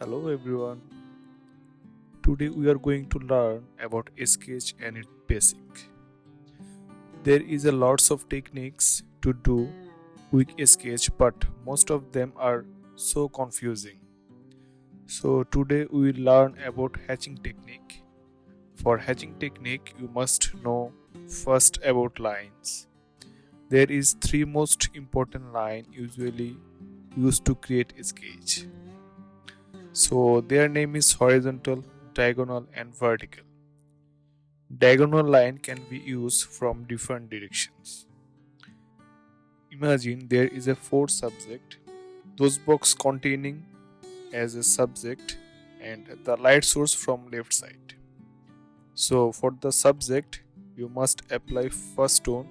Hello everyone. Today we are going to learn about a sketch and its basic. There is a lots of techniques to do quick sketch, but most of them are so confusing. So today we will learn about hatching technique. For hatching technique you must know first about lines. There is three most important line usually used to create a sketch. So their name is horizontal, diagonal and vertical. Diagonal line can be used from different directions. Imagine there is a fourth subject, those box containing as a subject and the light source from left side. So for the subject, you must apply first tone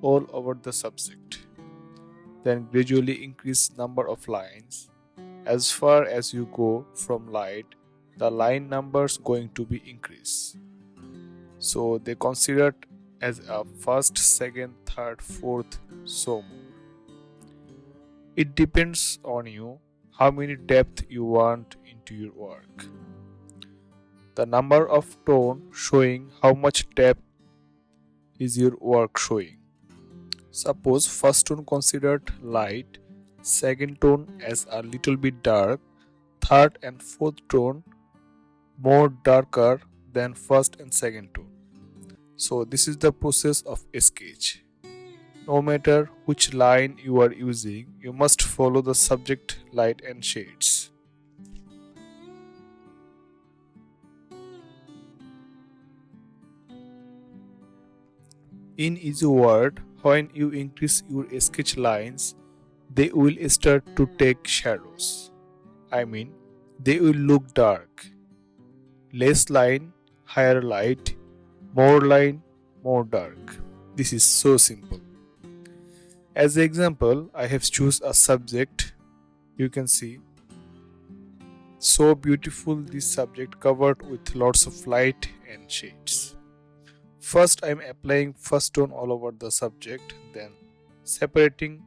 all over the subject. Then gradually increase number of lines. As far as you go from light, the line numbers going to be increase. So they considered as a first, second, third, fourth, so more. It depends on you how many depth you want into your work. The number of tone showing how much depth is your work showing. Suppose first tone considered light, second tone as a little bit dark, third and fourth tone more darker than first and second tone. So this is the process of a sketch. No matter which line you are using, you must follow the subject light and shades. In easy word, when you increase your sketch lines, they will start to take shadows. I mean, they will look dark. Less line, higher light, more line, more dark. This is so simple. As an example, I have choose a subject. You can see so beautiful this subject covered with lots of light and shades. First I am applying first tone all over the subject, then separating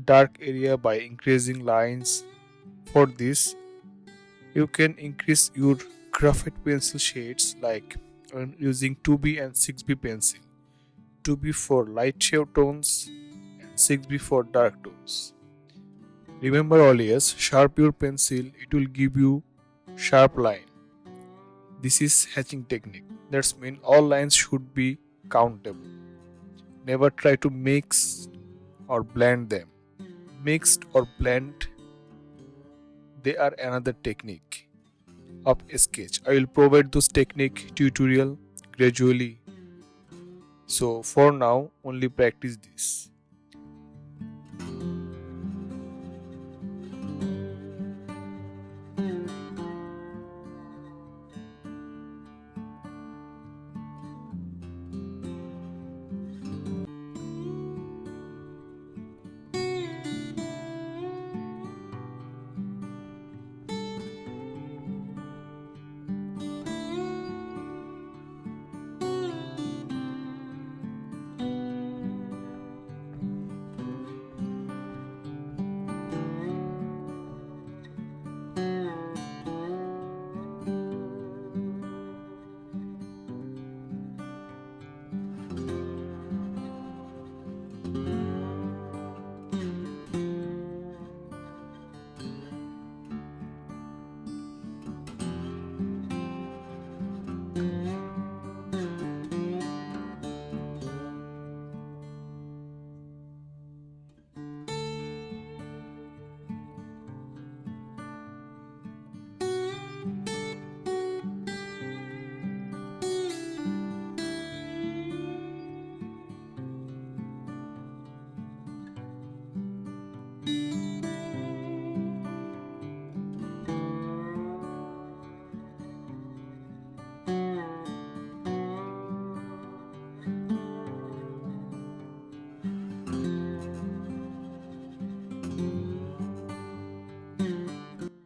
dark area by increasing lines. For this you can increase your graphite pencil shades like using 2B and 6B pencil. 2B for light shade tones and 6B for dark tones. Remember always, sharp your pencil, it will give you sharp line. This is hatching technique. That's mean all lines should be countable. Never try to mix or blend them. Mixed or blend, they are another technique of a sketch. I will provide those technique tutorial gradually. So for now, only practice this.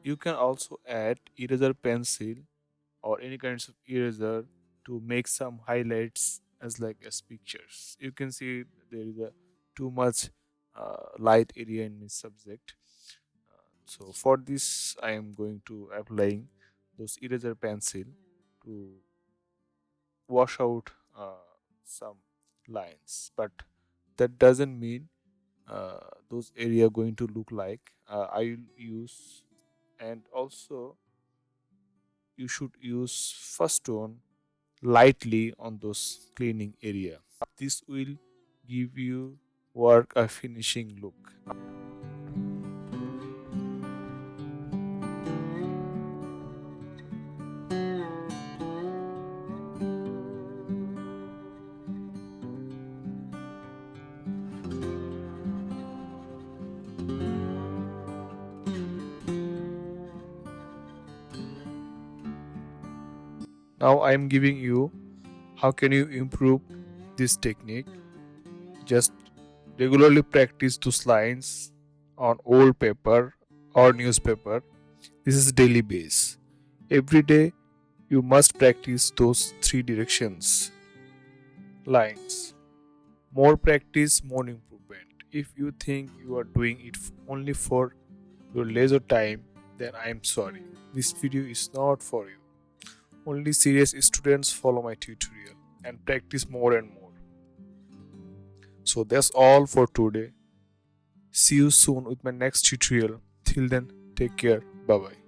You can also add eraser pencil or any kinds of eraser to make some highlights as like as pictures. You can see there is a too much light area in this subject. So for this I am going to applying those eraser pencil to wash out some lines, but that doesn't mean those area going to look like I will use. And also you should use first tone lightly on those cleaning area. This will give you work a finishing look. Now I am giving you how can you improve this technique. Just regularly practice those lines on old paper or newspaper. This is daily base. Every day you must practice those three directions lines. More practice, more improvement. If you think you are doing it only for your leisure time, then I am sorry. This video is not for you. Only serious students follow my tutorial and practice more and more. So that's all for today. See you soon with my next tutorial. Till then, take care. Bye bye.